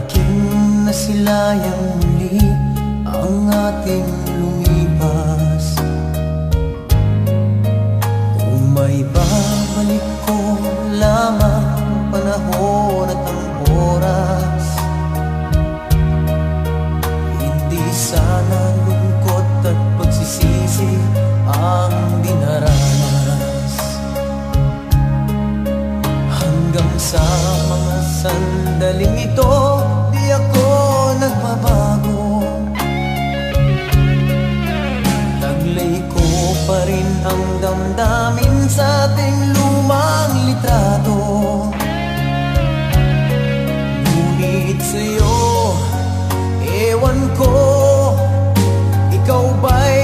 aking nasilayang muli ang ating lumipas. Kung may babalik ko lamang ang panahon at ang oras, hindi sana lungkot at pagsisisi ang dinaranas. Hanggang sa mga sandaling ito, di ako nagbabago. Taglay ko pa rin ang damdamin sa ating lumang litrato. Ngunit sa'yo, ewan ko, ikaw ba'y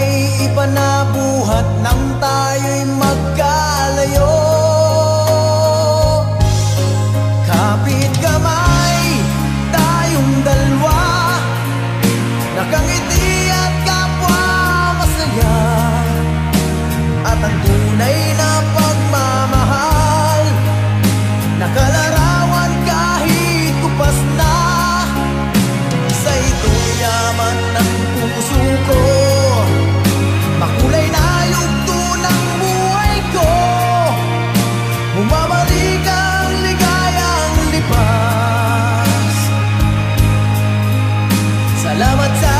iba na buhat nang tayo'y magkalayo? Kapit kamay, tayong dalawa, nakangiti at kapwa masaya. At ang tunay na pagmamahal, nakalarawan kahit kupas na. Sa ito'y yaman ng puso ko, makulay na yugto ng buhay ko. Bumabalik ang ligayang lipas. Salamat sa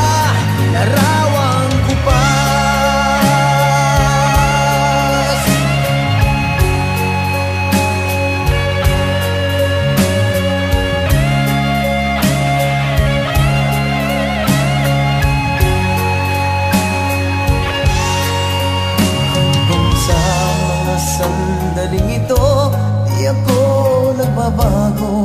larawang kupas. Hanggang sa mga sandaling ito, di ako nagbabago.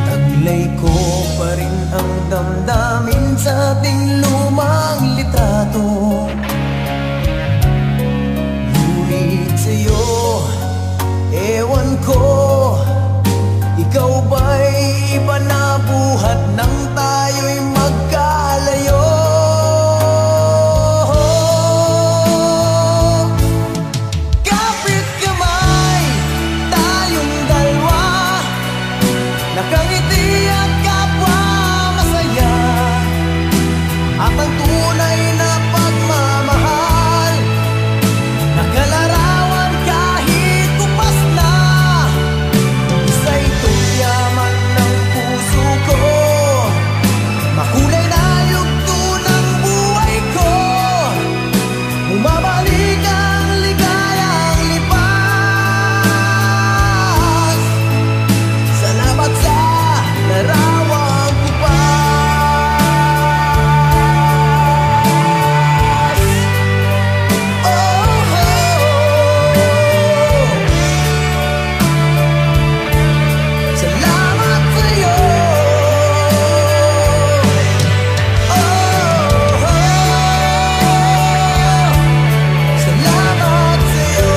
Taglay ko pa rin ang damdamin sa ating lumang litrato. Ngunit sa'yo, ewan ko, ikaw ba'y iba na buhat nang tayo'y magkalayo? Kapit kamay, tayong dalawa, nakangiti at kapwa masaya. At ang tunay na pagmamahal, nakalarawan kahit kupas na. Isa ito'y yaman ng puso ko, makulay na yugto ng buhay ko. Bumabalik ang ligayang lipas. Salamat sa larawang kupas. Oh, oh, salamat sa'yo. Oh, oh, salamat sa'yo.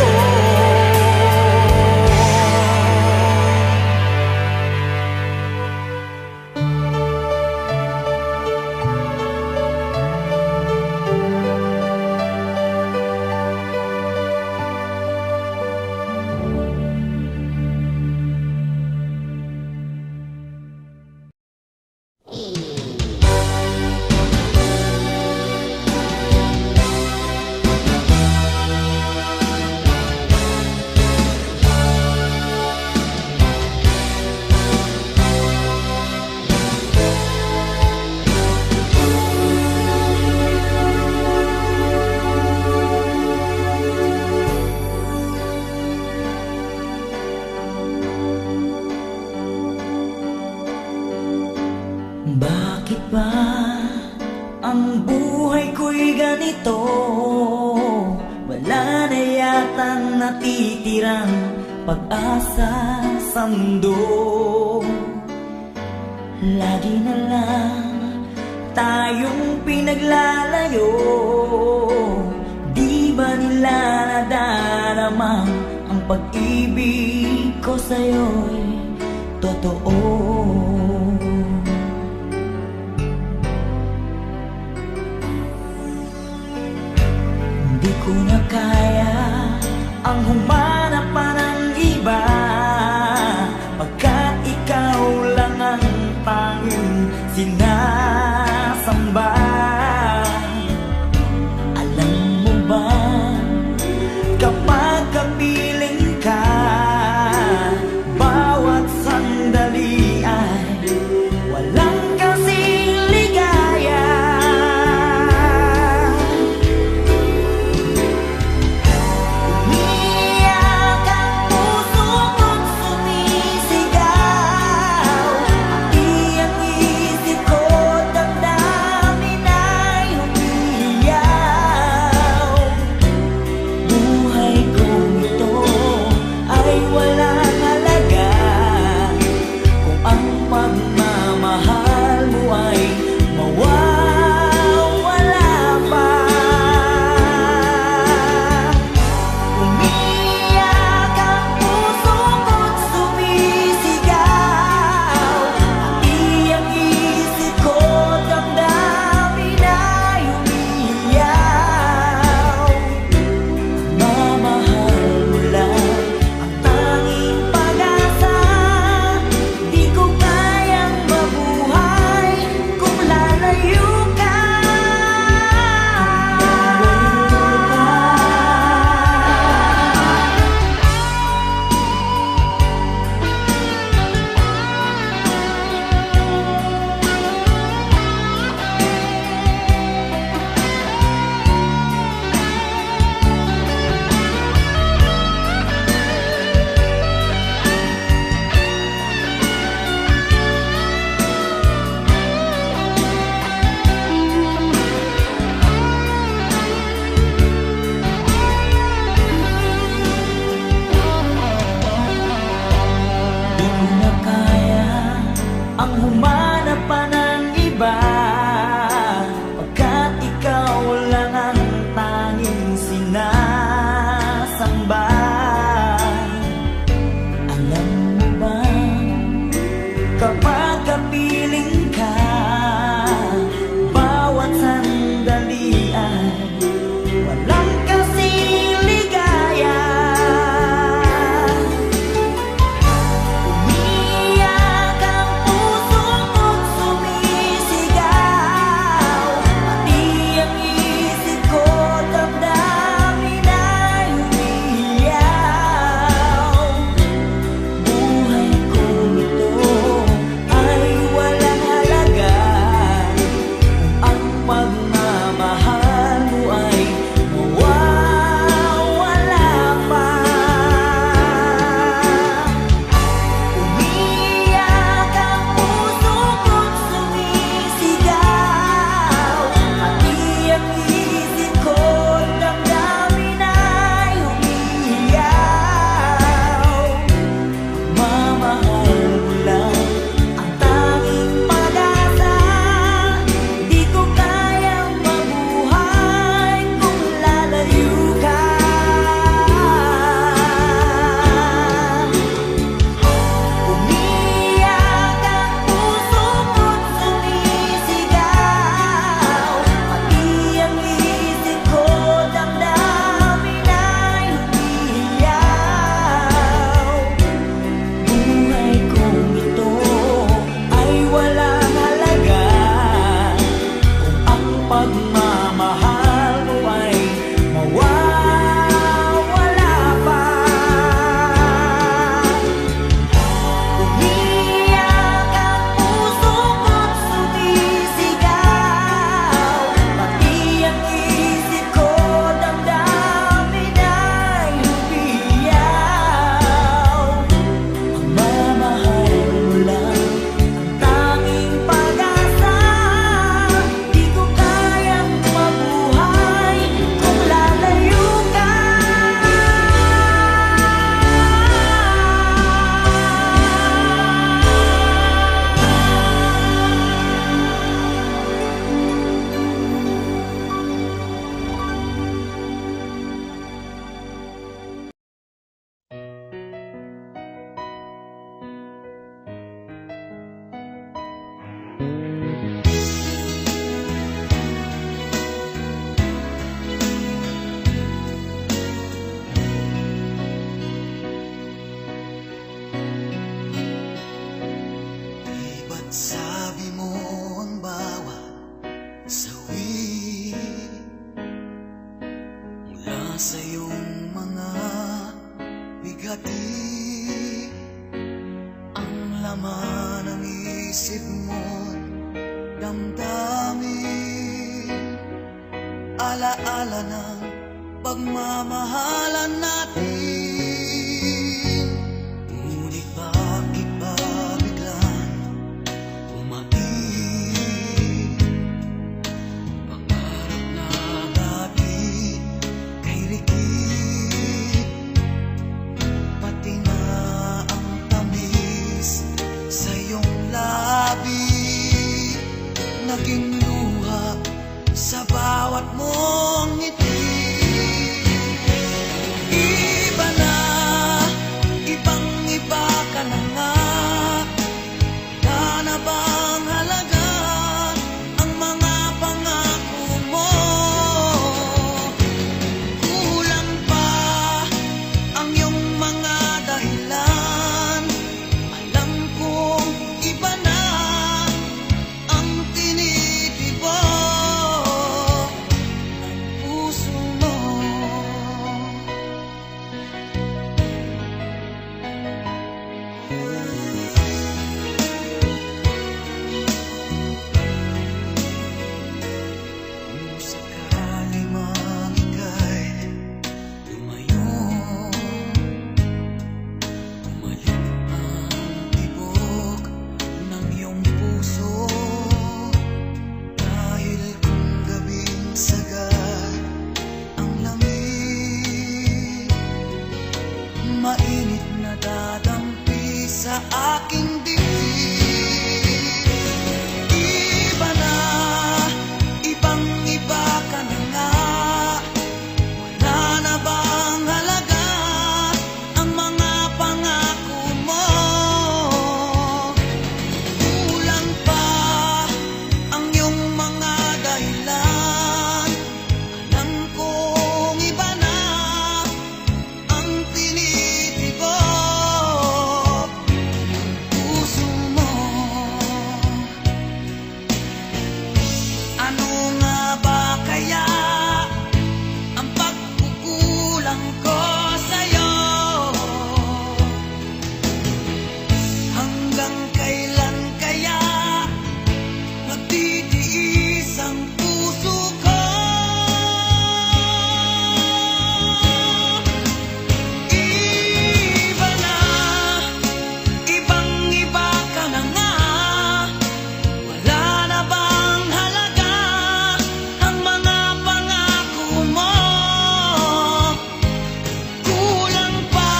Bakit ba ang buhay ko'y ganito? Wala na yatang natitirang pag-asa sa mundo. Lagi na lang tayong pinaglalayo. Di ba nila nadarama ang pag-ibig ko sa'yo'y totoo? Di ko na kaya ang humanap pa ng iba, pagkat ikaw ang tanging sinasamba. Alam mo ba, kapag kapiling ka, bawat sandali ay walang kasing ligaya. Umiiyak ang puso ko't sumisigaw, pati ang isip ko, damdamin ay umiiyaw. Buhay kong ito ay walang halaga kung ang pagmamahal mo ay mawawala pa. Umiiyak ang puso ko't sumisigaw, pati ang isip ko, damdamin ay umiiyaw. Mamahal mo lang ang tanging pag-asa, di ko kayang mabuhay kung lalayo ka. Di ko na kaya ang humanap pa ng iba, pagkat ikaw lang ang tanging sinasamba. Alam mo ba, kapag kapiling ka, bawat sandali ay walang kasing ligaya. Umiiyak ang puso ko't sumisigaw, pati ang isip ko, damdamin ay umiiyaw. Buhay kong ito ay Sabi mo ang bawat sawi mula sa iyong mga bigati, ang laman ng isip mo't damdamin, alaala ng pagmamahalan natin. Ngunit bakit ba biglang umaib? Pangarap na dati kay rikit, pati na ang tamis sa iyong labi, naging luha sa bawat mong ngiti. Iba na, ibang-iba ka na nga. Wala na bang halaga ang mga pangako mo? Kulang pa ang iyong mga dahilan. Alam kong iba na ang tinitibok ng puso mo. Kung sakali mang ika'y lumayo, bumalik ang tibok ng iyong puso. Dahil kung gabing sagad ang lamig, mainit na dadampi sa aking dibdib. Iba na, ibang-iba ka na nga. Wala na bang halaga ang mga pangako mo? Kulang pa ang iyong mga dahilan. Alam kong iba na ang tinitibok ng puso mo. Ano nga ba kaya ang pagkukulang ko sa'yo? Hanggang kailan kaya magtitiis ang puso ko? Iba na, ibang-iba ka na nga. Wala na bang halaga ang mga pangako mo? Kulang pa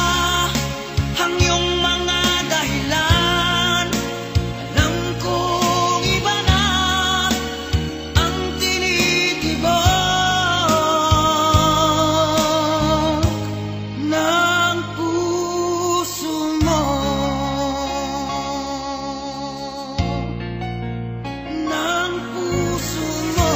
ang iyong mga dahilan. Alam kong iba na ang tinitibok ng puso mo. Ng puso mo.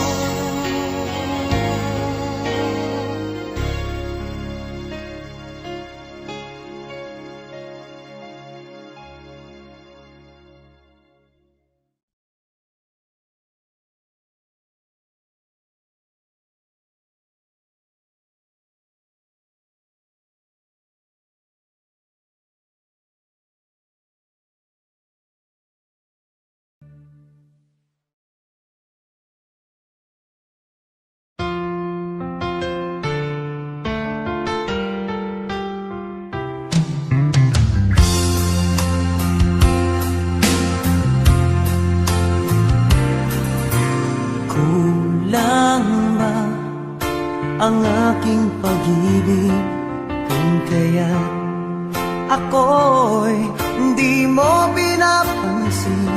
Kulang ba ang aking pag-ibig kung kaya ako'y hindi mo pinapansin?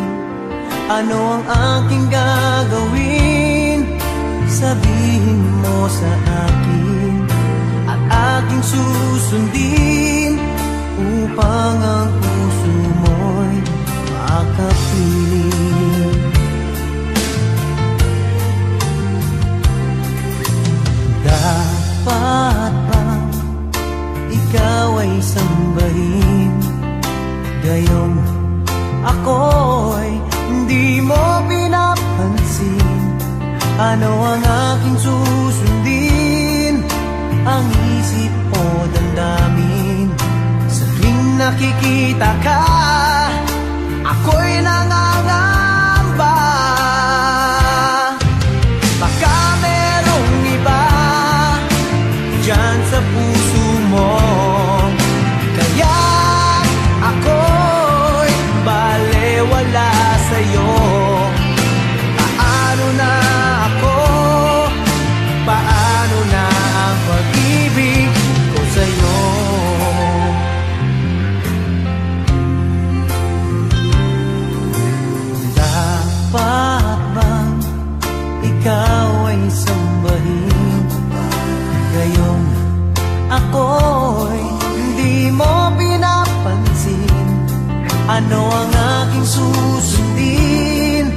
Ano ang aking gagawin? Sabihin mo sa akin at aking susundin upang ang puso mo'y makapiling. Dapat bang ikaw ay sambahin, gayong ako'y Ano ang aking susundin? Ang isip o damdamin? Sa tuwing nakikita ka, ako'y nangangamba. Baka merong iba dyan sa puso mo, kaya ako'y balewala sa'yo. Paano na ako? Paano na ang pag-ibig ko sa'yo? Dapat bang ikaw ay sambahin? Ngayong ako'y hindi mo pinapansin. Ano ang aking susundin?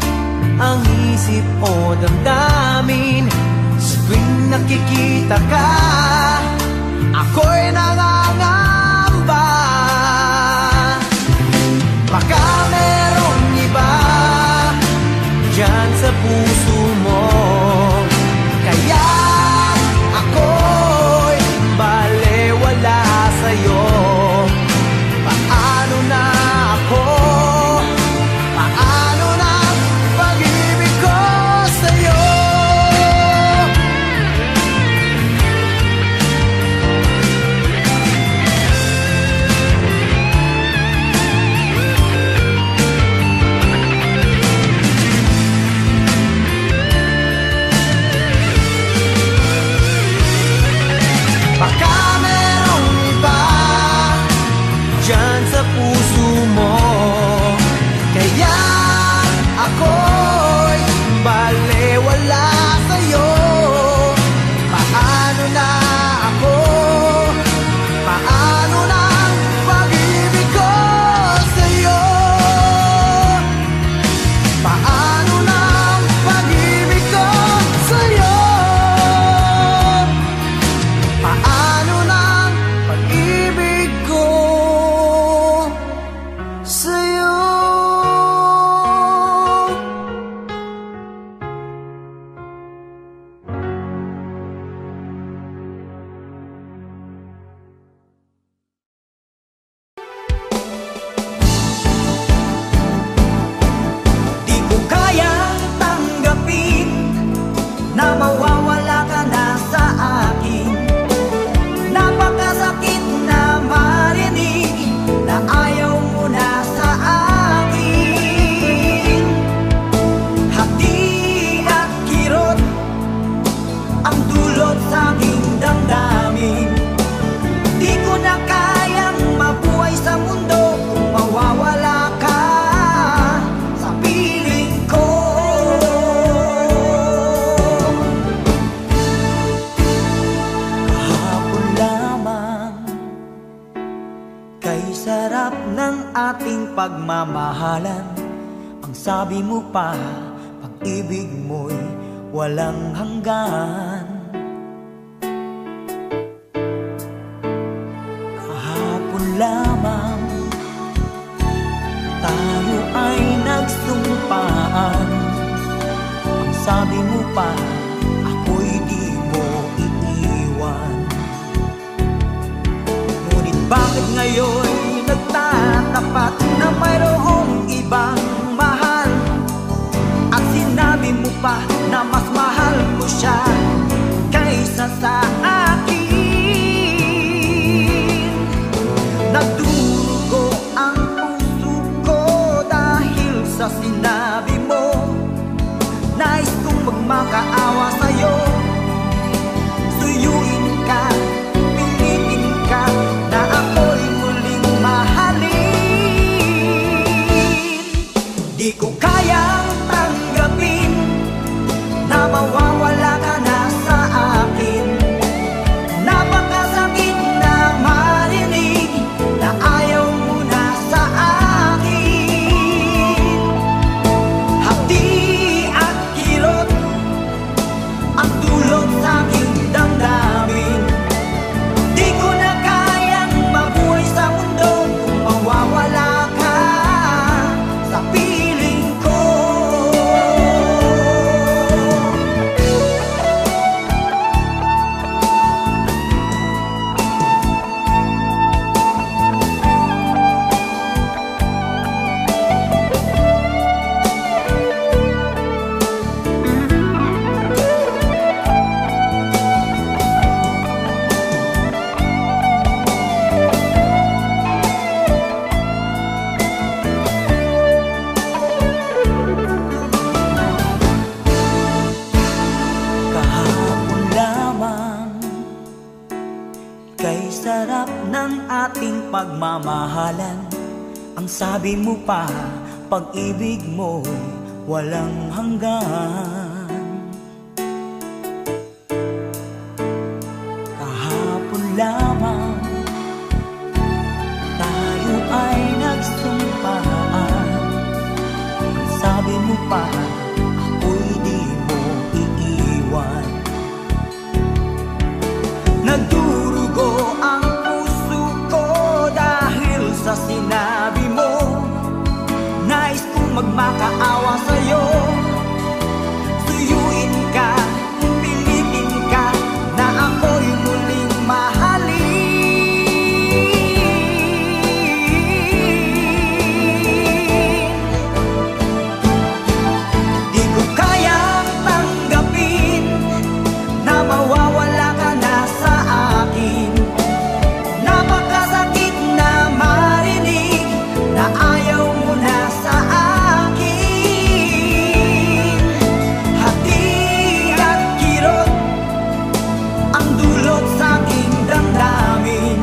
Ang isip o damdamin? Sa tuwing nakikita ka, ako'y nangangamba. Baka merong iba dyan sa puso mo, kaya ako'y balewala sa'yo. Paano na ako? Paano na ang pag-ibig ko sa'yo? Baka merong iba dyan sa puso mo, kaya ako'y balewala sa'yo. Paano na ako? Paano na ang pag-ibig ko sa'yo? Paano na ang pag-ibig ko sa'yo? Paano na ang pag-ibig ko sa'yo? Di ko kayang tanggapin na mawawala ka na sa akin. Napakasakit na marinig na ayaw mo na sa akin. Hati at kirot ang dulot sa aking damdamin. Di ko na kayang mabuhay sa mundo kung mawawala ka sa piling ko. Kahapon lamang, kay sarap ng ating pagmamahalan. Ang sabi mo pa, pag-ibig mo'y walang hanggan. Kahapon lamang, tayo ay nagsumpaan. Ang sabi mo pa, ako'y di mo iiwan. Ngunit bakit ngayon nagtatapat na mayroong ibang mahal? At sinabi mo pa na mas mahal mo siya kaysa sa akin. Nagdurugo ang puso ko dahil sa sinabi mo. Nais kong magmakaawa sa'yo, suyuin ka, pilitin ka na ako'y muling mahalin. Di ko kayang tanggapin na mawawala ka na sa akin. Napakasakit na marinig na ayaw mo na sa akin. Hati at kirot ang dulot sa aking damdamin. Di ko na kayang mabuhay sa mundo kung mawawala ka sa piling ko. pagmamahalan. Ang sabi mo pa, pag-ibig mo walang hanggan. Kahapon lamang tayo ay nagsumpaan. Ang sabi mo pa, ako'y di mo iiwan. Nagdurugo ang puso ko dahil sa sinabi mo. Nais kong magmakaawa sa'yo. Suyuin ka, pilitin ka, na ako'y muling mahalin. Di ko kayang tanggapin na mawawala ka na sa akin. Napakasakit na marinig na ayaw mo na sa akin. Hati at kirot ang dulot sa aking damdamin.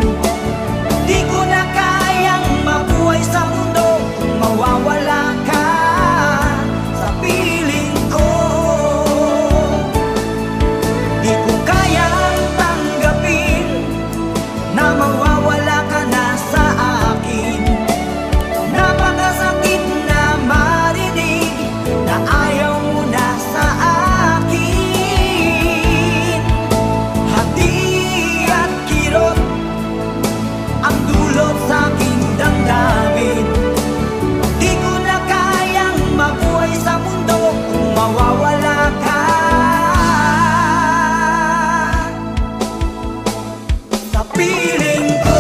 Di ko na kayang mabuhay sa mundo kung mawawala ka sa piling ko. Di ko kayang tanggapin na mawawala ka na sa akin. Napakasakit na marinig na ayaw mo na sa akin. Hati at kirot ang dulot sa aking damdamin. Di ko na kayang mabuhay sa mundo kung mawawala ka sa piling ko.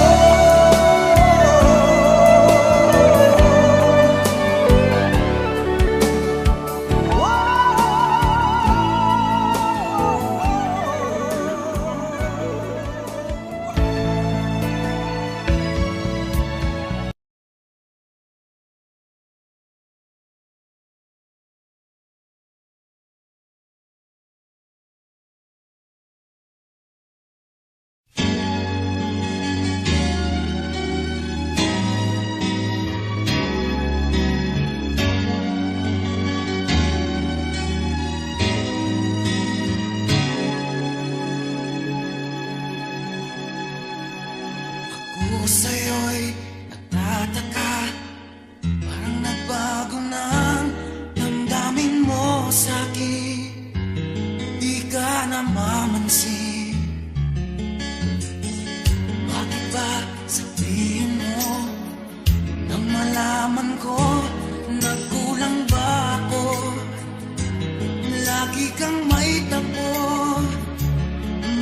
Ako sa'yo'y nagtataka, parang nagbago ng damdamin mo sa'kin. Di ka namamansin. Bakit ba sabihin mo nang malaman ko nagkulang ba ako? Lagi kang may tapo.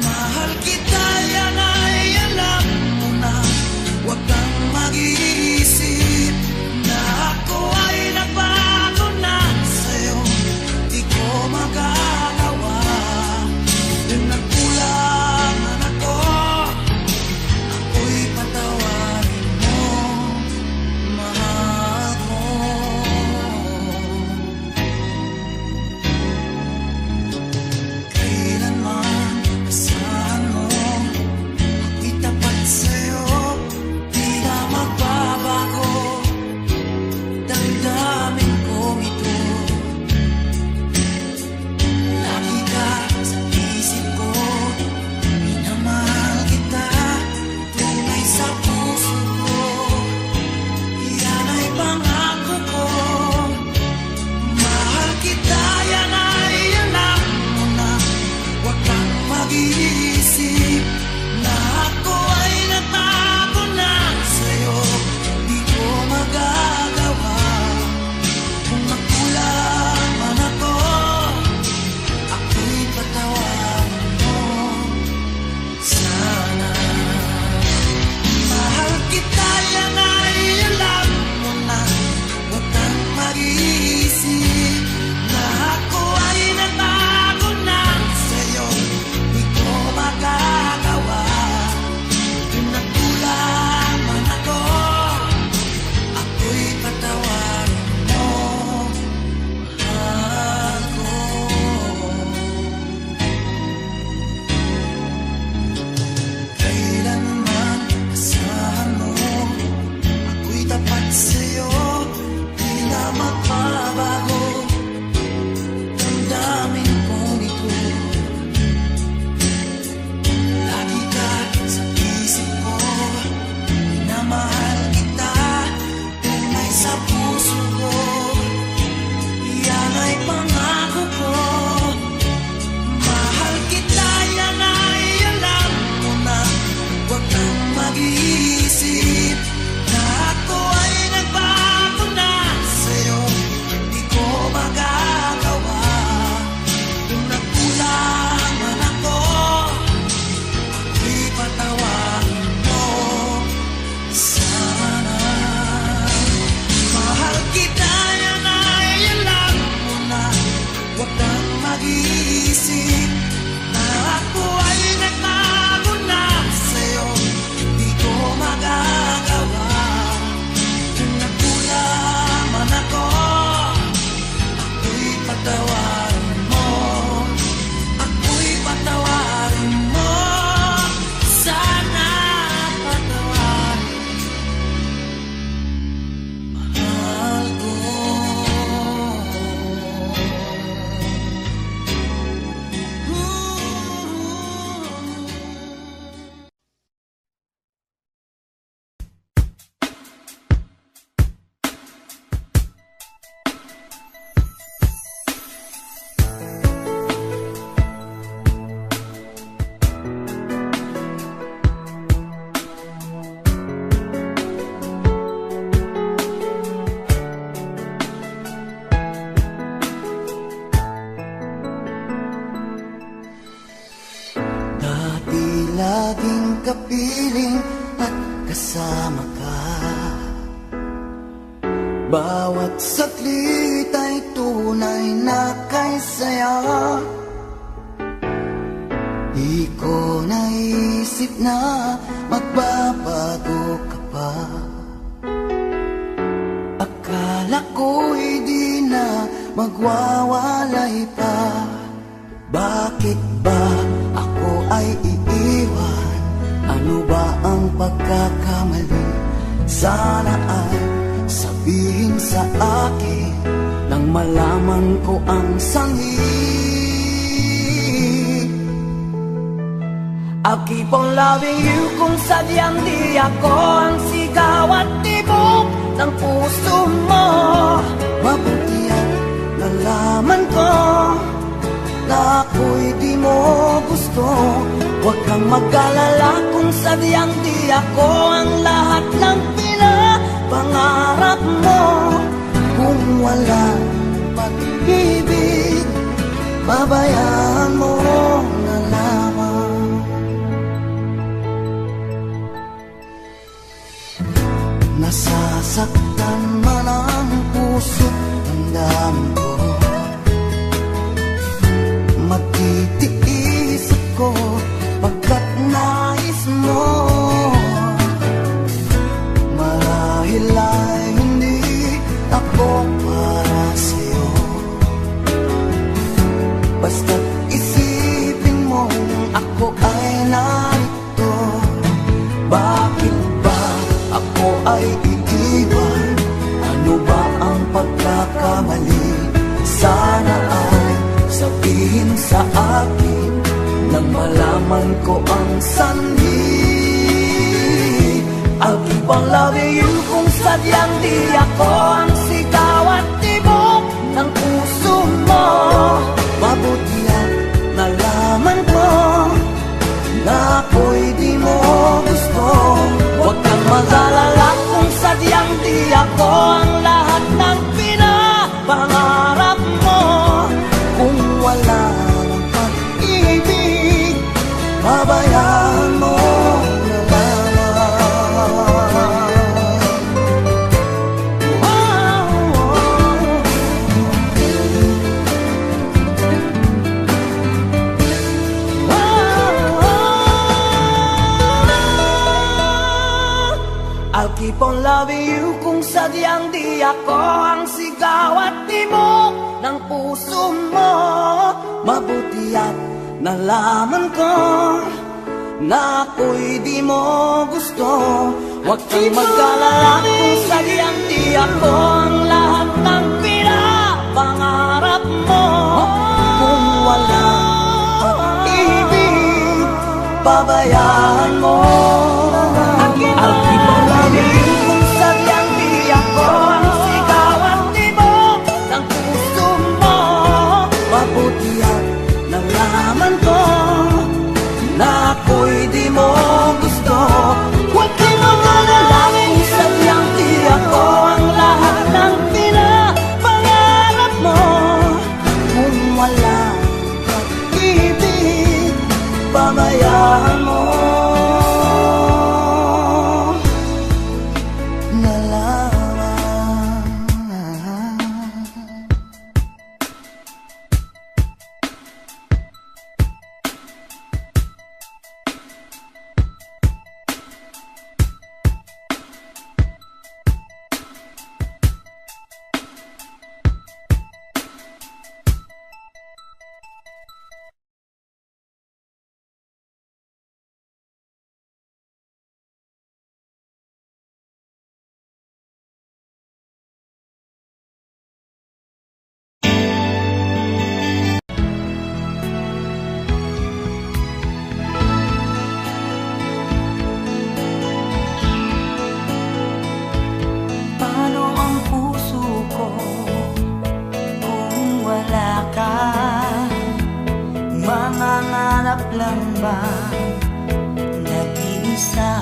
Mahal kita, yan ay alam mo na. Huwag kang mag-iisip na ako ay nagbago na sa'yo. Di ko kapiling at kasama ka. Bawat saglit ay tunay na kay saya. Di ko naisip na magbabago ka pa. Akala ko'y di na magwawalay pa. Bakit ba ako ay iiwan? Ano ba ang pagkakamali? Sana ay sabihin sa akin nang malaman ko ang sanhi. I'll keep on loving you kung sadyang di ako ang sigaw at tibok ng puso mo. Mabuti at nalaman ko na ako'y di mo gusto. Huwag kang mag-alala kung sadyang di ako ang lahat ng pinapangarap mo. Kung wala pag-ibig, babayaan mo na lamang. Nasasaktan man ang puso't damdamin ko. Magtitiis ako pagkat nais mo. Marahil ay hindi ako para sa'yo. Basta't isipin mo ako ay narito. Bakit ba ako ay iiwan? Ano ba ang pagkakamali? Sana ay sabihin sa akin nang malaman ko ang sanhi. I'll keep on loving you kung sadyang di ako ang sigaw at tibok ng puso mo. Mabuti at nalaman ko na ako'y di mo gusto. Huwag kang mag-alala kung sadyang di ako ang lahat ng pinapangarap mo. Kung wala ng pag-ibig, babayaan mo na lamang. I'll keep on loving you kung sadyang di ako ang sigaw at tibok ng puso mo. Mabuti at nalaman ko na ako'y di mo gusto. Huwag kang mag-alala kung sadyang di ako ang lahat ng pinapangarap mo. Kung wala pag-ibig, babayaan mo. I'll keep on loving you kung sadyang di ako ang sigaw at tibok ng puso mo. Mabuti at nalaman ko na ako'y di mo gusto. Huwag kang mag-alala kung sadyang di ako ang lahat ng pinapangarap mo. Kung wala pag-ibig, babayaan mo na lamang. Mangangarap lang ba nag-iisa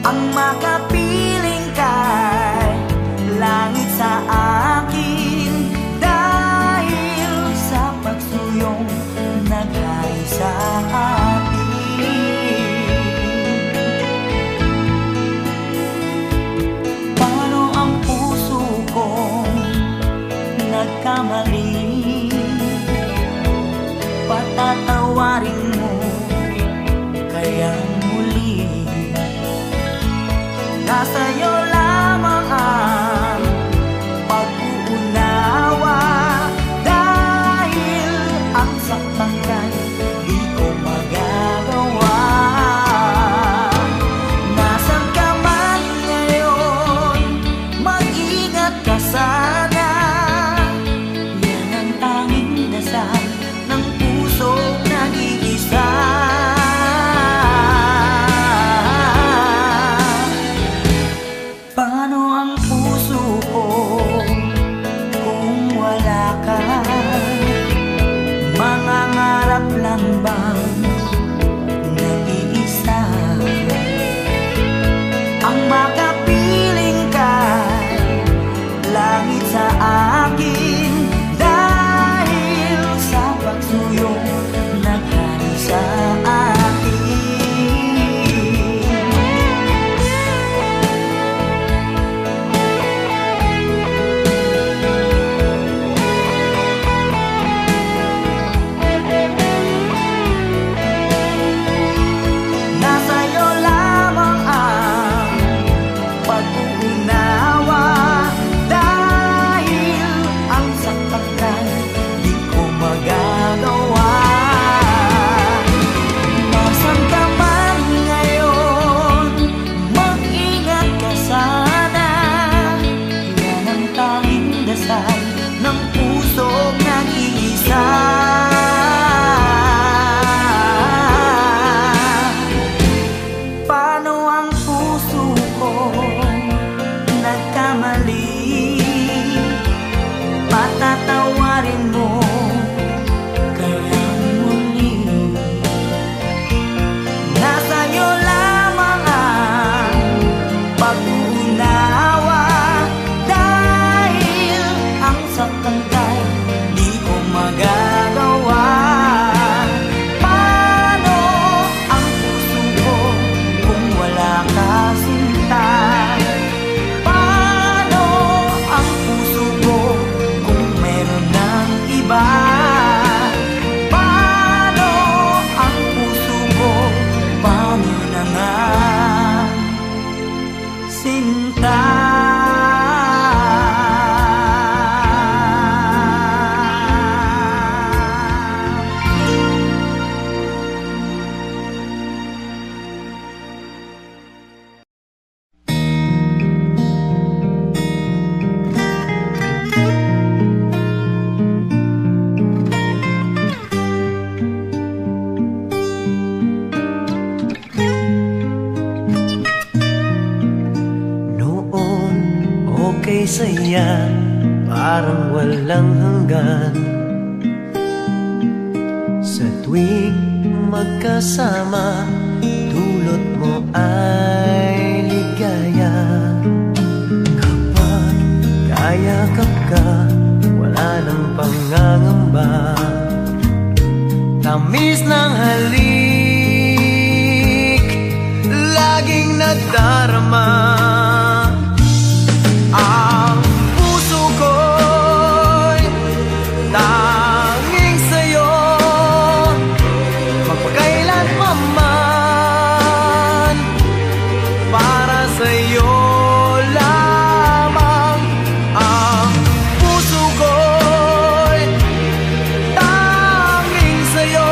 ang makapiling kay langit sa akin dahil sa pagsuyong naghari sa atin. ka sana. Yan ang tanging dasal ng pusong nag-iisa. Paano ang puso ko kung wala ka? Mangangarap lang bang nag-iisa? Ang makapiling ka langit sa akin, dahil sa pagsuyong naghari sa akin. Nasa'yo lamang ang pag-uunawa, dahil ang saktan di ko magagawa. Nasaan ka man ngayon, mag-ingat ka sana. Yan ang tanging dasal ng pusong nag-iisa. Paano ang puso ko nagkamali? Patatawarin mo kaya muli. Nasa'yo lamang ang pag-uunawa, dahil ang saktan kay di ko magagawa. Paano ang puso ko kung wala ka, sinta? Paano ang puso ko kung meron ng iba? Paano ang puso ko? Paano na nga, sinta? Noon, okay saya, parang walang hanggan. Sa tuwing magkasama, dulot mo ay ligaya. Kapag kayakap ka, wala nang pangangamba. Tamis ng halik, laging nadarama. Ang puso ko'y tanging sa'yo, magpakailan pa man. Para sa'yo lamang. Ang puso ko'y tanging sa'yo,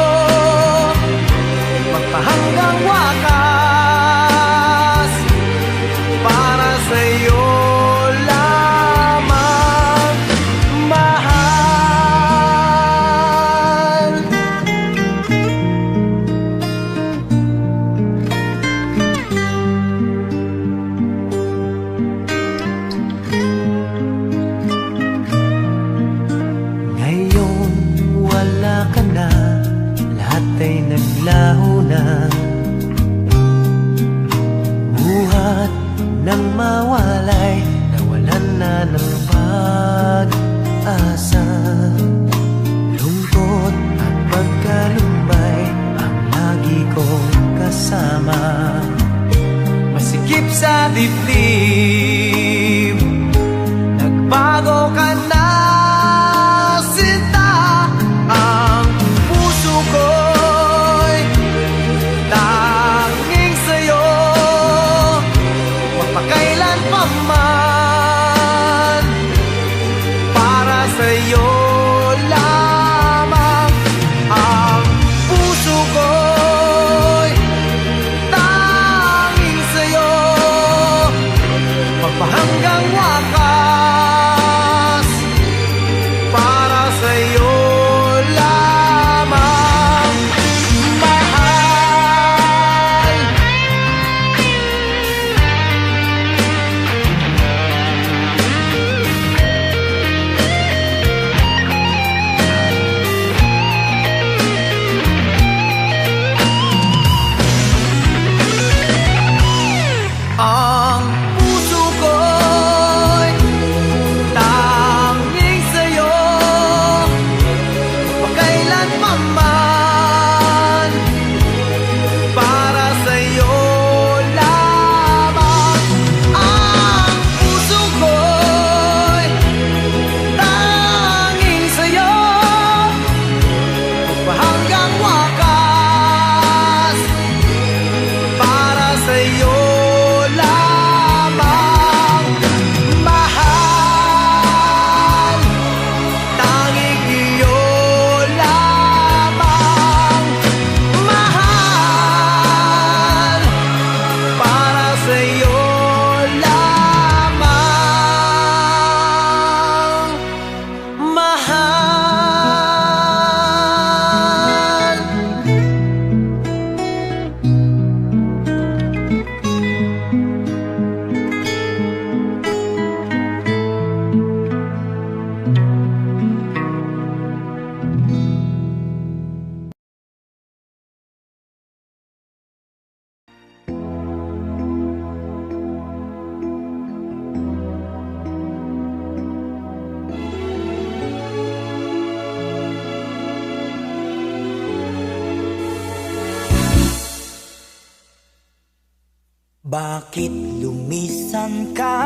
Bakit lumisan ka?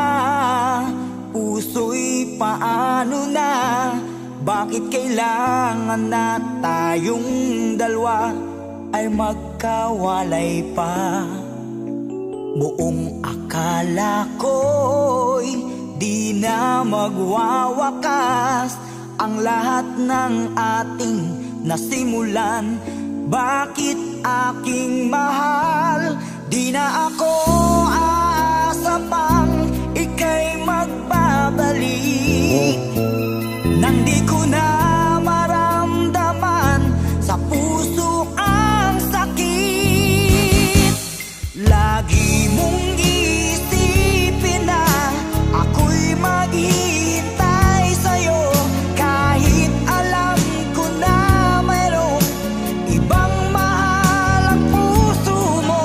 Puso'y paano na? Bakit kailangan na tayong dalawa ay magkawalay pa? Buong akala ko'y di na magwawakas ang lahat ng ating nasimulan. Bakit aking mahal? Di na ako aasa pang ika'y magbabalik, nang di ko na maramdaman sa puso ang sakit. Lagi mong isipin na ako'y maghihintay sa'yo, kahit alam ko na mayroong ibang mahal ang puso mo.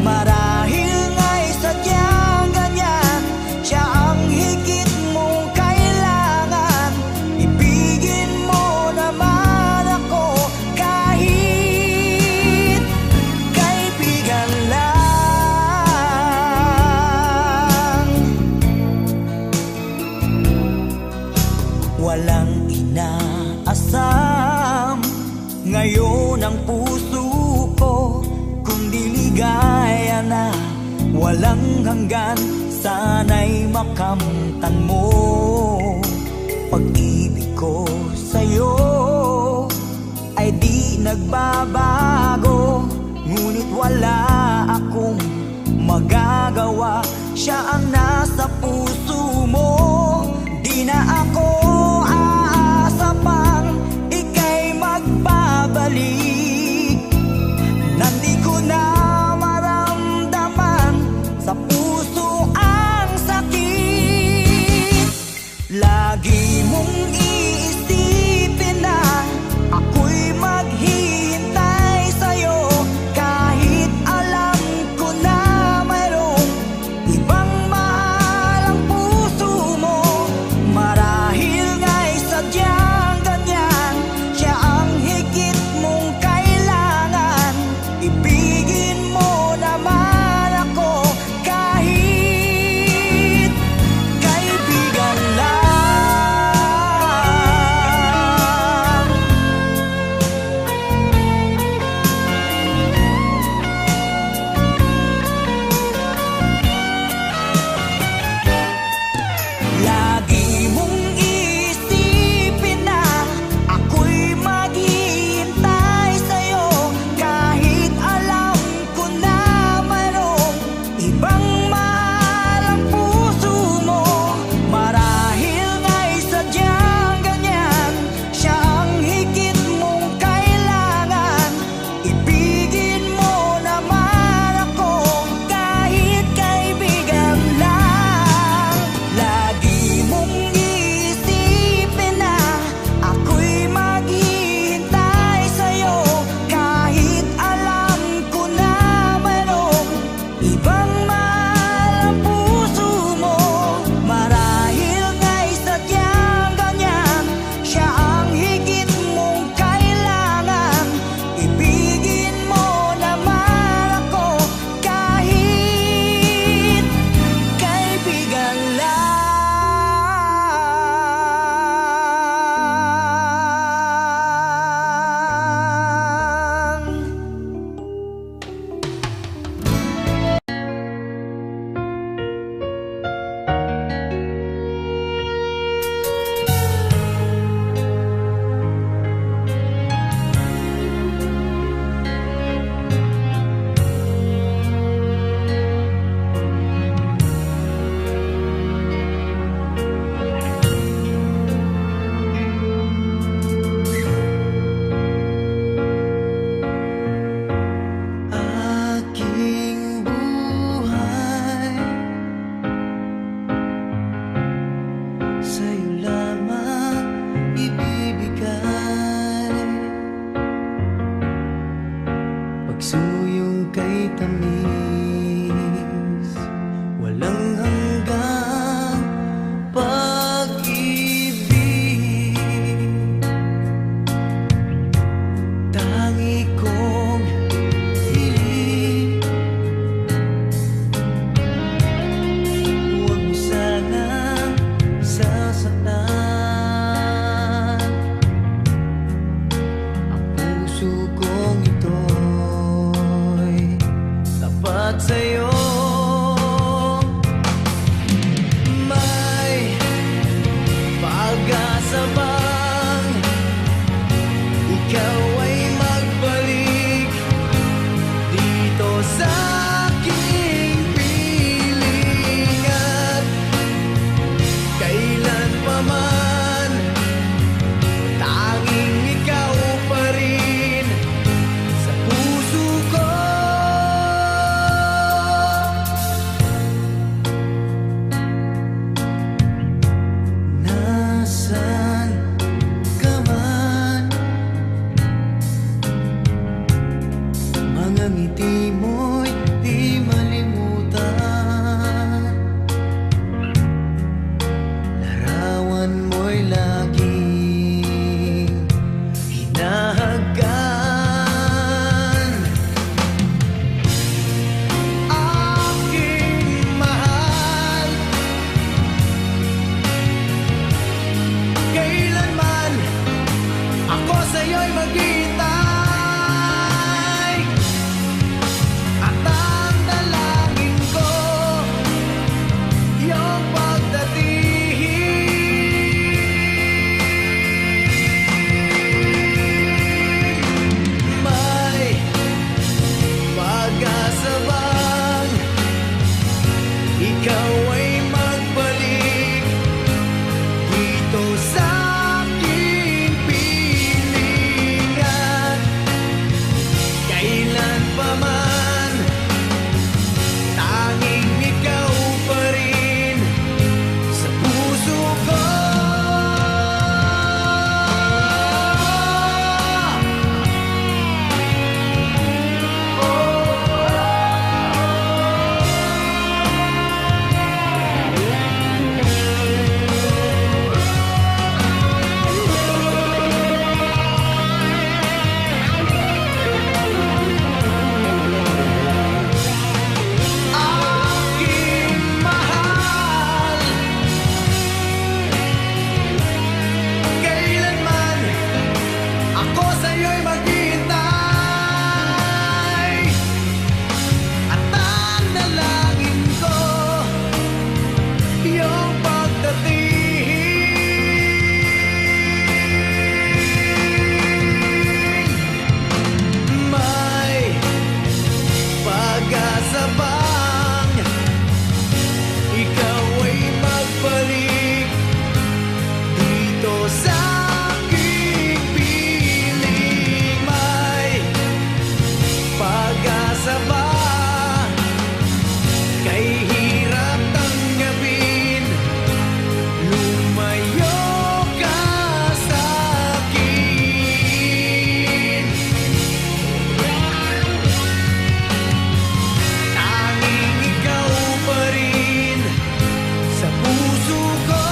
Marahil nga'y sadyang ganyan, siya ang higit mong kailangan. Ibigin mo naman ako kahit kaibigan lang. Walang inaasam ngayon ang puso ko, kundi ligaya na walang hanggan. Sana'y makamtan mo pag-ibig ko sa'yo ay di nagbabago, ngunit wala akong magagawa. Siya ang nasa puso mo. Di na ako aasa pang ika'y magbabalik, nang di ko na maramdaman sa puso ang sakit. Lagi mong iisipin na ako'y maghihintay sa'yo, kahit alam ko na mayroong ibang mahal ang puso mo. Marahil nga'y sadyang ganyan, siya ang higit mong kailangan. Ibigin mo naman ako kahit kaibigan lang. Lagi mong isipin na ako'y maghihintay sa'yo, kahit alam ko na mayroong ibang mahal ang puso mo. Marahil nga'y sadyang ganyan, siya ang higit mong kailangan. Ibigin mo naman ako kahit kaibigan lang. Lagi mong isipin na ako'y maghihintay sa'yo, kahit alam ko na mayroong ibang mahal ang puso mo. Marahil nga'y sadyang ganyan, siya ang higit mong kailangan. Ibigin mo naman ako kahit kaibigan lang. Aking buhay sa'yo lamang ibibigay. Pagsuyong kay tamis, walang hanggang pag-ibig. Tangi kong hiling ingatan. Ang puso kong ito'y tapat sa'yo. May pag-asa bang ikaw ay magbalik dito sa aking piling at kailan pa man tanging ikaw pa rin sa puso ko. Nasaan ka man, mga ngiti mo'y di malimutan, larawan mo'y laging hinahagan. Aking mahal, kailanman ako sa'yo'y maghihintay. At ang dalangin ko, iyong pagdating. May pag-asa bang ikaw ay magbalik dito sa aking piling at kailan pa man tanging ikaw pa rin sa puso ko. Aking mahal, kailanman ako sa'yo'y maghihintay. At ang dalangin ko, iyong pagdating. May pag-asa bang ikaw ay magbalik dito sa aking piling? May pag-asa ba kay hirap tanggapin? Lumayo ka sa'kin. Tanging ikaw pa rin sa puso ko.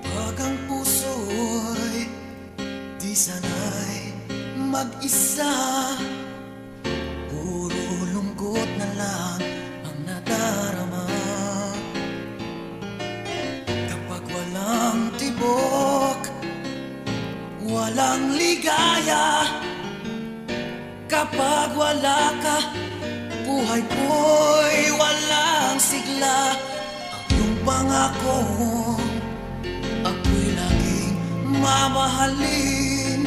Kapag ang puso'y di sanay mag-isa, puro lungkot na lang ang nadarama. Kapag walang tibok, walang ligaya, kapag wala ka, buhay ko'y walang sigla. Ang iyong pangako, ako'y laging mamahalin.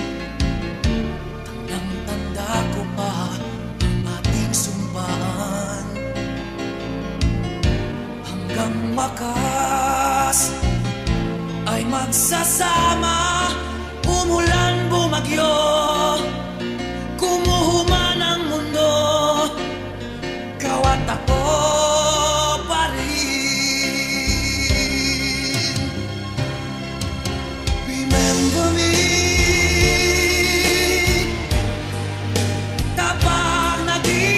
Tandang-tanda ko pa ang ating sumpaan. Hanggang wakas ay magsasama. Umulan, bumagyo, kumuhuman ang mundo, ikaw at ako pa rin. Remember me kapag naging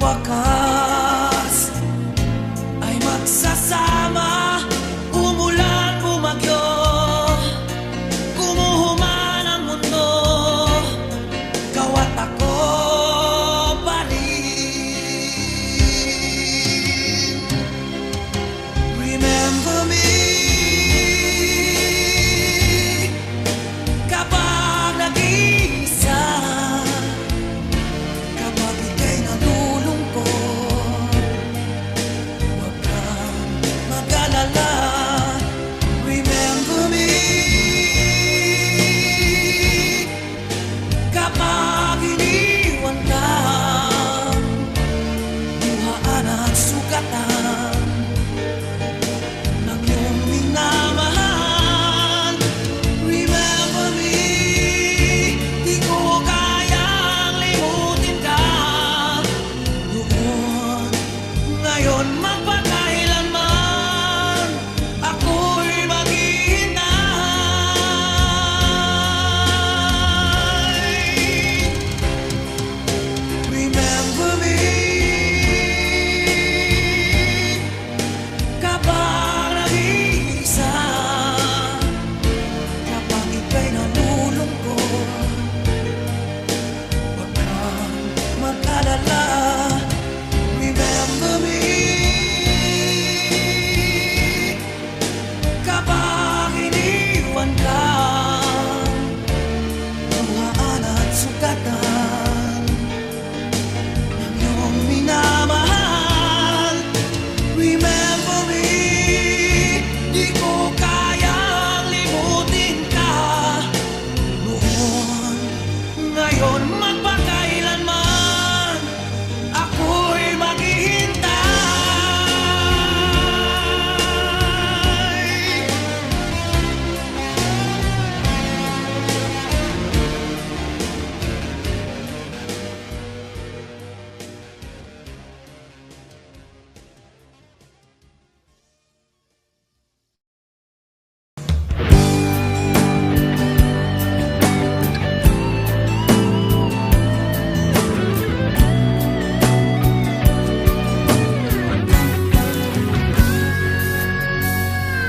wakas ay magsasama. Umulan, bumagyo, gumuhuman ang mundo, ikaw at ako pa rin. Remember me kapag nag-iisa, kapag ika'y nalulungkot, huwag kang mag-alala. Remember me kapag iniwan ka, buhaan at sugatan ng iyong minamahal. Remember me, di ko kayang limutin ka noon, ngayon, magpakailanman ako'y maghihintay. Remember me kapag nag-iisa, kapag ika'y nalulungkot, huwag kang mag-alala. Remember me kapag iniwan ka, buhaan at sugatan ng iyong minamahal. Remember me, di ko kayang limutin ka noon, ngayon, magpakailanman ako'y maghihintay.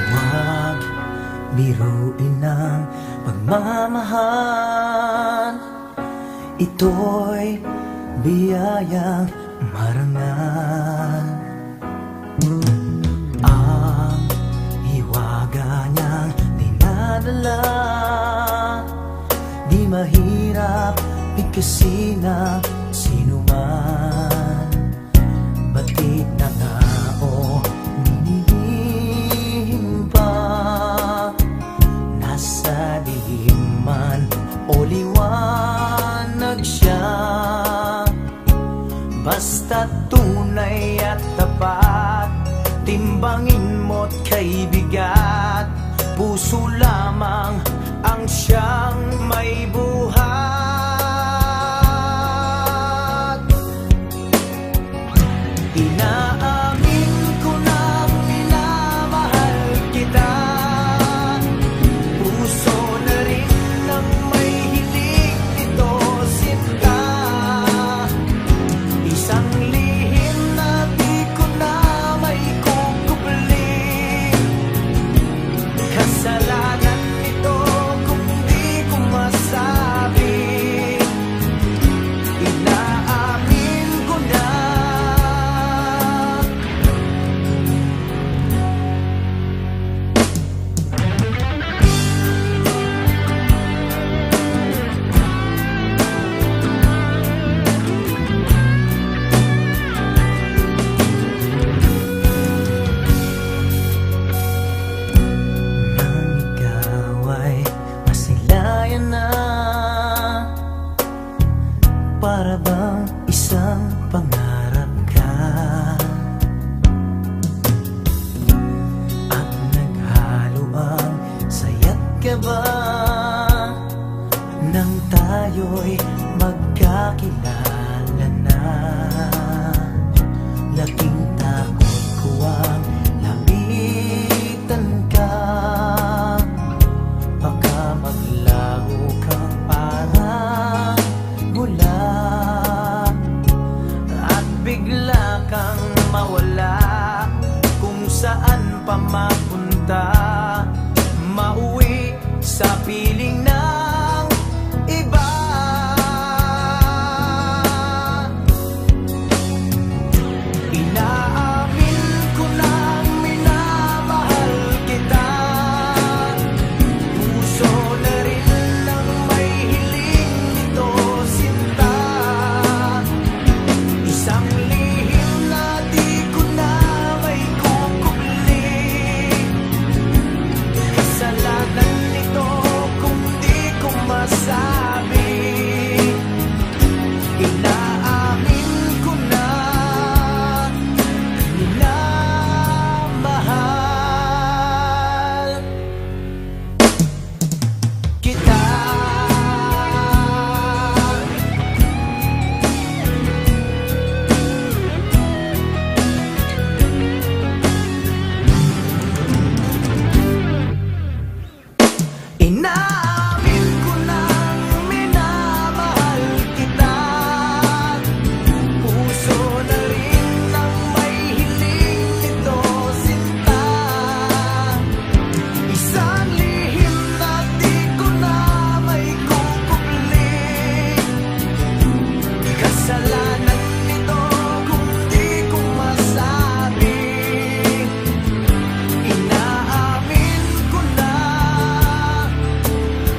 Huwag biruin ang pagmamahal, ito'y biyayang marangal. Ang hiwaga niyang dinadala, di mahirap bigkasin ng sinuman. Batid na nga o ninilihim pa, nasa dilim man o liwanag siya, basta tunay at tapat, timbangin mo't kay bigat, puso lamang ang siyang may buhat. Inaamin ko nang minamahal kita, puso na rin ang may hilig nito sinta. Isang lihim na di ko na may kukupli, kasalanan nito kung di ko masabi. Inaamin ko na. Nang ikaw ay masilayan na, para bang isang pangarap ka, at naghalo ang saya't kaba nang tayo'y magkakilala na. Laking takot ko ang lapitan ka, baka maglaho kang parang bula, at bigla kang mawala. Kung saan pa mapunta, mauwi sa piling ng iba. Inaamin ko na minamahal kita. Puso na rin ang may hiling nito, sinta. Isang lihim na di ko na may kukubli. Kasalanan nito kung di ko masabi. Inaamin ko na minamahal kita. Inaamin ko na minamahal kita. Puso na rin ang may hiling nito, sinta. Isang lihim na di ko na may kukubli. Kasalanan nito kung di ko masabi. Inaamin ko na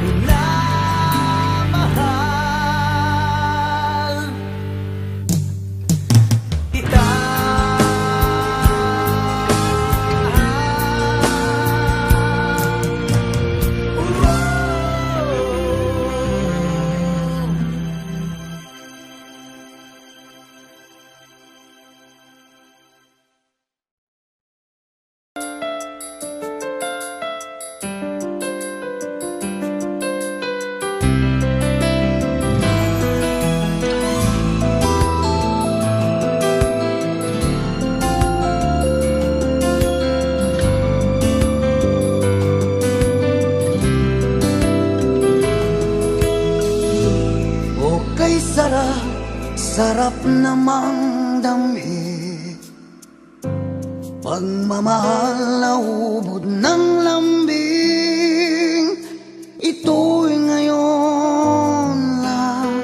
minamahal kita. Okay, sarap, sarap namang damhi. Pagmamahal na ubod ng lambing. Ito'y ngayon lang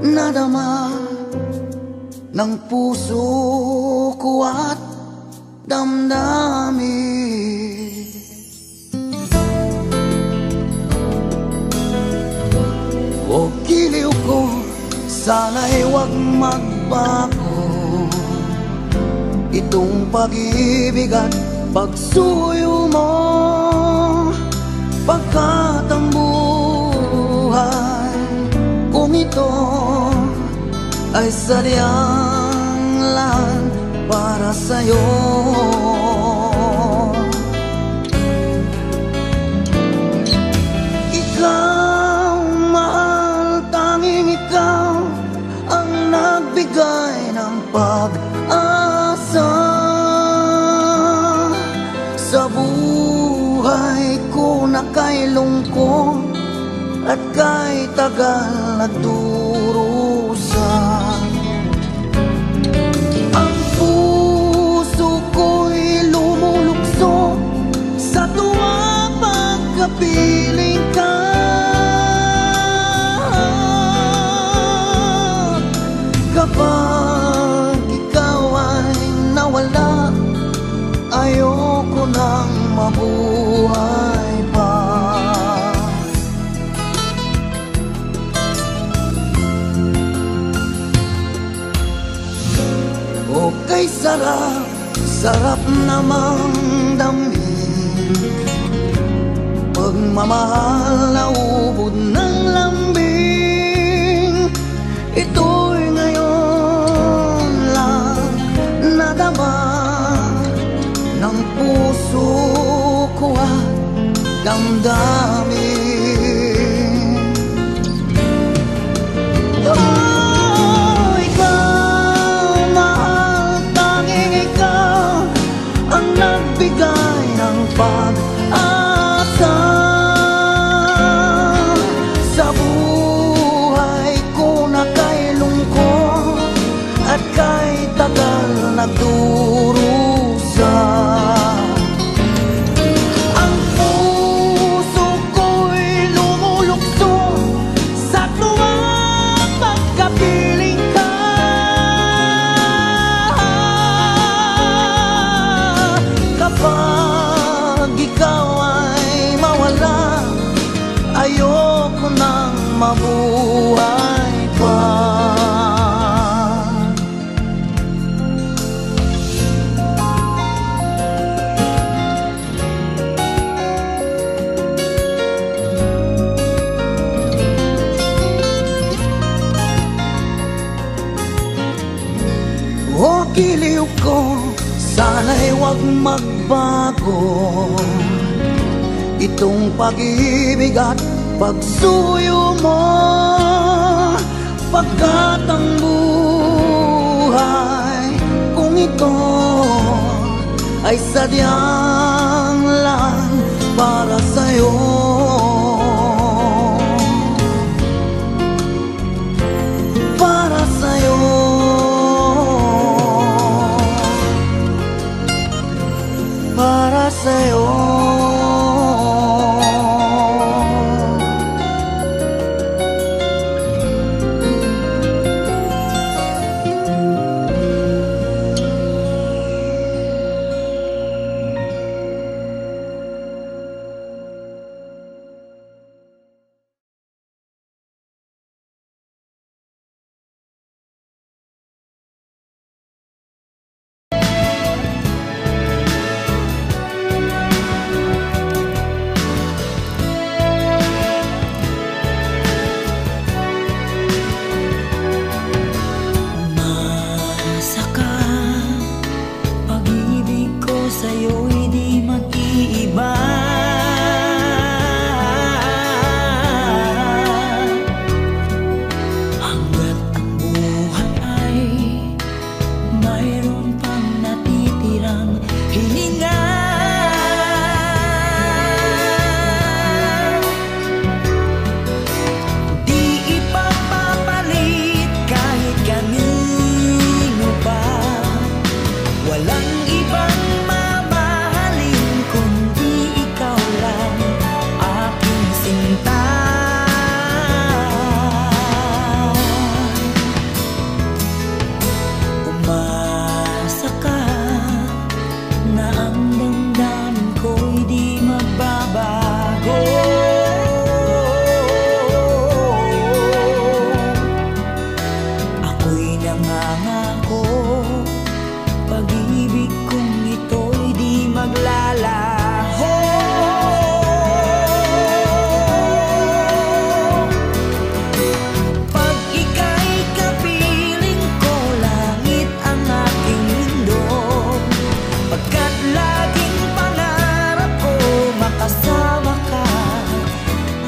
nadama ng puso ko at damdamin. O giliw ko, sana'y huwag magbago. Itong pag-ibig at pagsuyo mo, pagkat ang buhay kung ito ay sadyang lang para sa'yo. Ikaw, mahal, tanging ikaw ang nagbigay ng pag-asa sa buhay ko na kay lungkot at kay tagal nagdurusa. Ang puso ko'y lumulukso sa tuwa pagkapiling ka. Kapag ikaw ay nawala, ayoko nang mabuhay pa. Okay, sarap, sarap namang damhin. Pagmamahal na ubod ng lambing. Ito'y ngayon lang nadama ng puso ko at damdamin. Oh, ikaw, mahal, tanging ikaw ang nagbigay ng pag-asa sa buhay Sana'y huwag magbago itong pag-ibig at pagsuyo mo, pagkat ang buhay kung ito ay sadyang lang para sa'yo. Para sa'yo, para sa'yo. Sa'yo'y di mag-iiba. Hanggat ang buhay ay mayroon pang natitirang hininga. Di ipapapalit kahit kanino pa. Walang ibang pag-ibig kong ito'y di maglalaho. Pag ika'y kapiling ko, langit ang aking mundo. Pagkat laging pangarap ko makasama ka,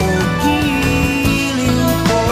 o giliw ko.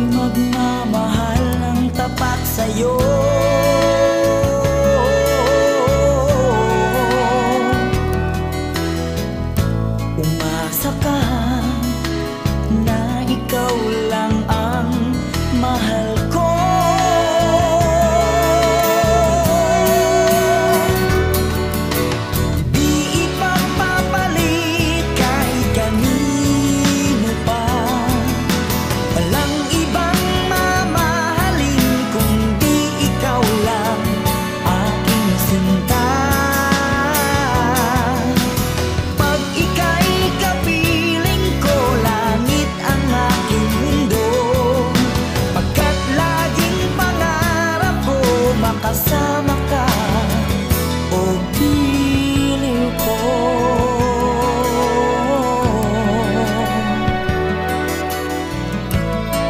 Magmamahal ng tapat sa'yo. Umasa ka na ikaw lang ang mahal ko. Di ipapapalit kahit kanino pa. Walang ibang mamahalin kundi ikaw lang, aking sinta. Pag ika'y kapiling ko, langit ang aking mundo. Pagkat laging pangarap ko makasama ka, o giliw ko.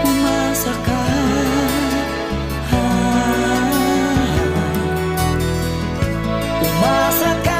Umasa ka, umasa ka.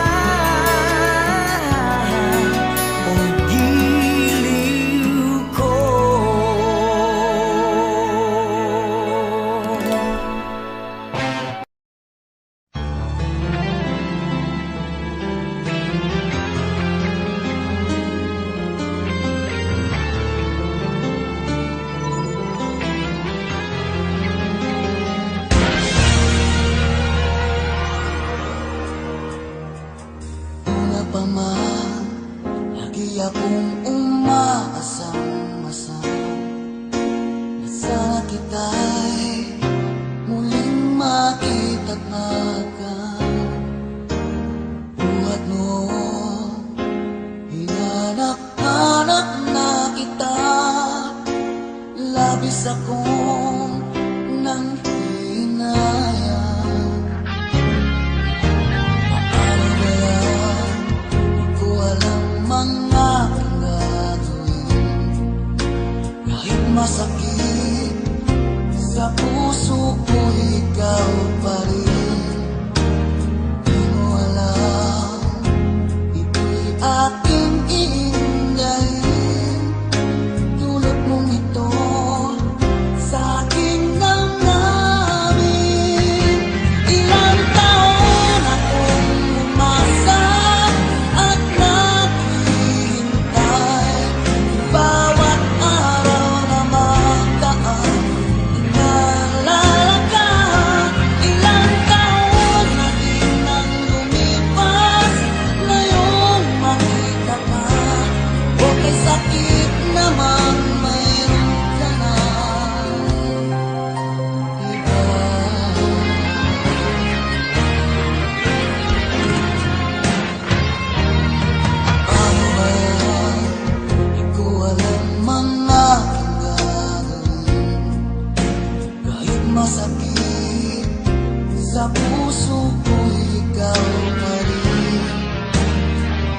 Sa puso ko ikaw pa rin.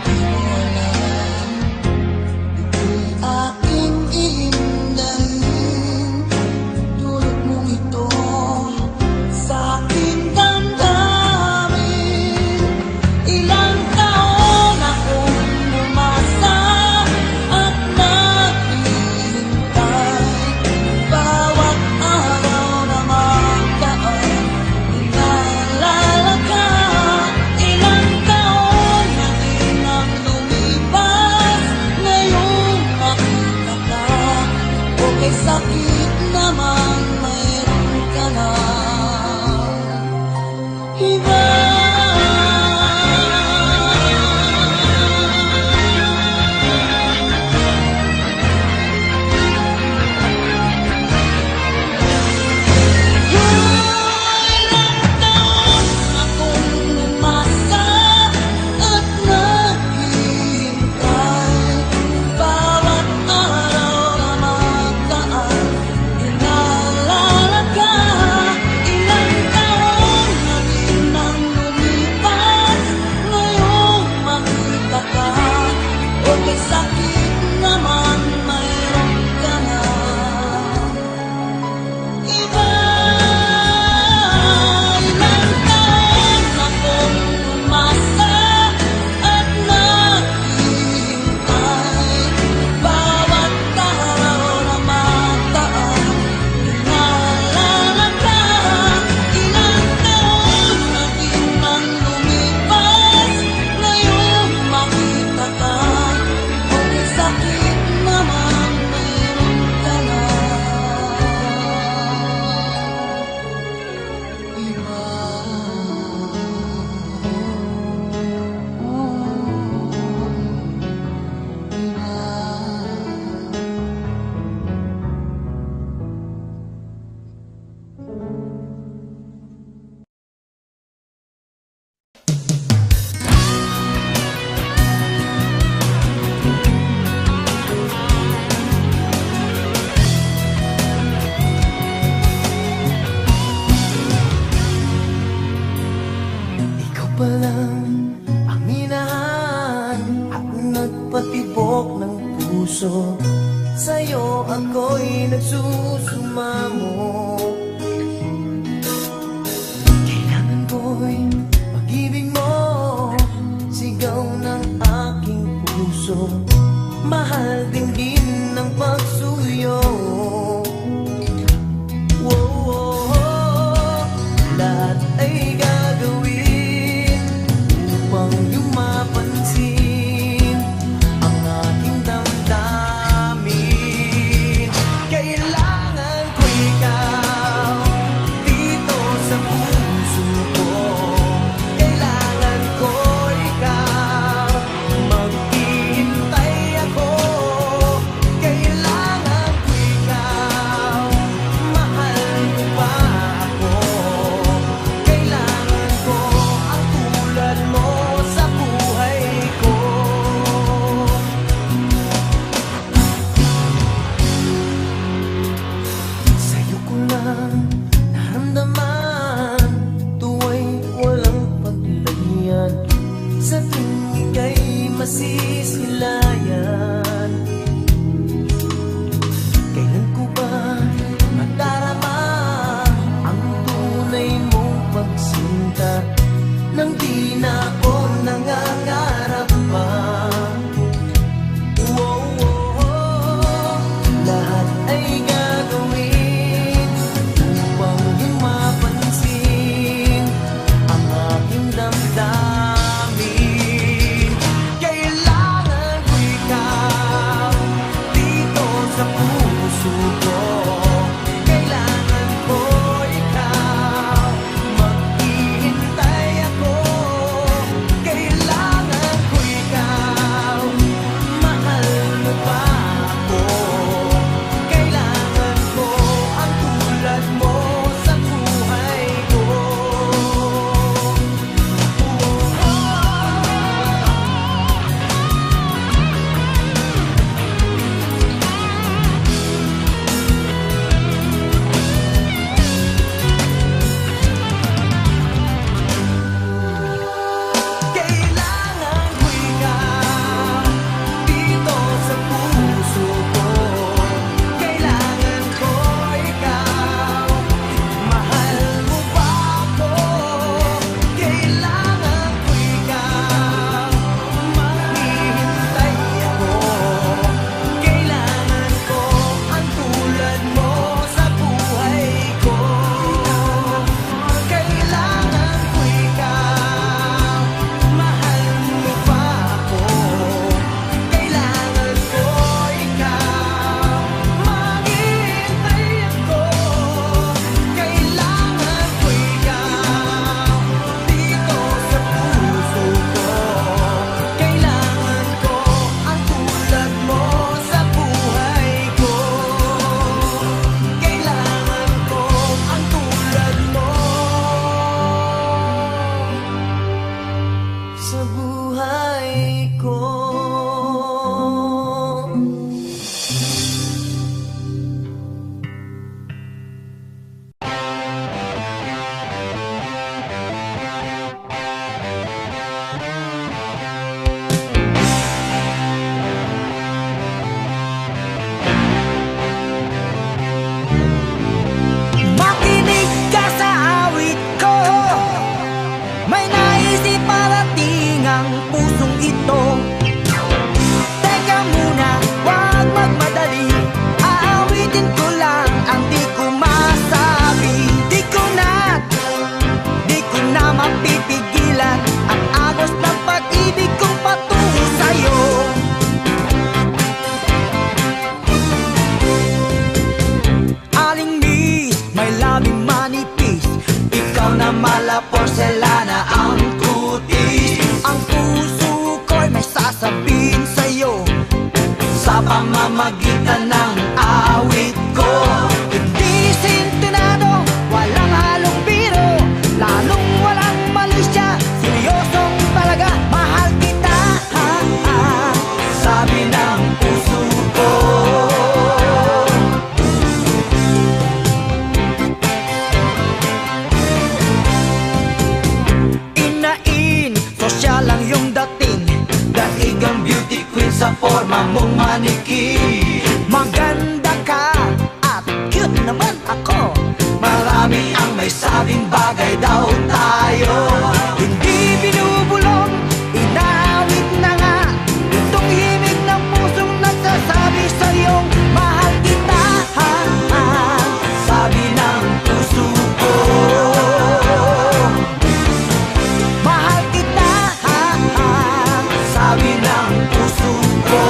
Di mo alam, ito'y aking iindahin. Tulad mong ito sa aking damdamin. Ilang taon akong umasa at naghihintay. Bawat araw na magdaan, inaalala ka. Ilang taon na din ang lumipas, ngayong makita ka. Okay, sakit naman, mayroon ka na iba. Ilang taon akong umasa at naghihintay. Bawat araw na magdaan, inaalala ka. Ilang taon na din ang lumipas, ngayong makita ka. Okay, sakit naman, mayroon ka na iba. Ilang taon akong umasa at naghihintay. Bawat araw na magdaan, inaalala ka. Ilang taon na din ang lumipas, ngayong makita ka. Okay, sakit naman, mayroon ka na iba. Ikaw pa lang ang minahan at nagpatibok ng puso. Sa'yo ako'y nagsusumamo. Kailangan ko'y pag-ibig mo, sigaw ng aking puso. Mahal din ng pagsuyo. Lahat ay gagawin upang iyong mapansin ang aking damdamin. Kailangan ko ikaw dito sa puso ko. Kailangan ko ikaw, maghihintay ako. Kailangan ko ikaw, mahal mo ba ako? Kailangan tala, porselana ang kutis. Ang puso ko'y may sasabihin sa'yo sa pamamagitan ng awit ko. Hindi sintonado, walang halong biro, lalong walang malisya, seryosong talaga. Mahal kita, sabi ng puso ko. Inain, sosyal lang yung dating, dahigang beauty queen sa forma mong manikin. Maganda ka at cute naman ako, marami ang may sabing bagay daw tayo. Hindi binubulong, inawit na nga itong himig ng pusong nagsasabi sa'yong mahal kita, sabi ng puso ko. Mahal kita, sabi ng puso ko.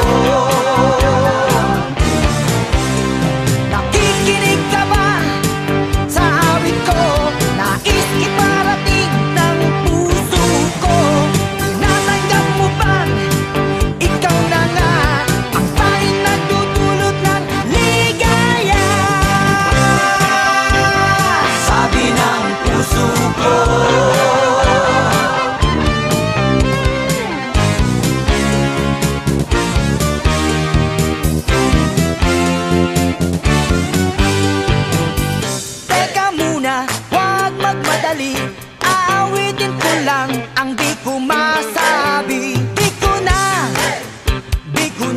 Nakikinig ka ba sa awit ko? Nais iparating ng puso ko. Tinatanggap mo bang ikaw na nga ang tanging nagdudulot ng ligaya? Sabi ng puso ko. Teka muna, huwag magmadali, aawitin ko lang ang di ko masabi. Di ko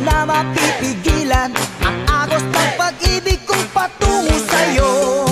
na mapipigilan ang agos ng pag-ibig kong patungo sa'yo.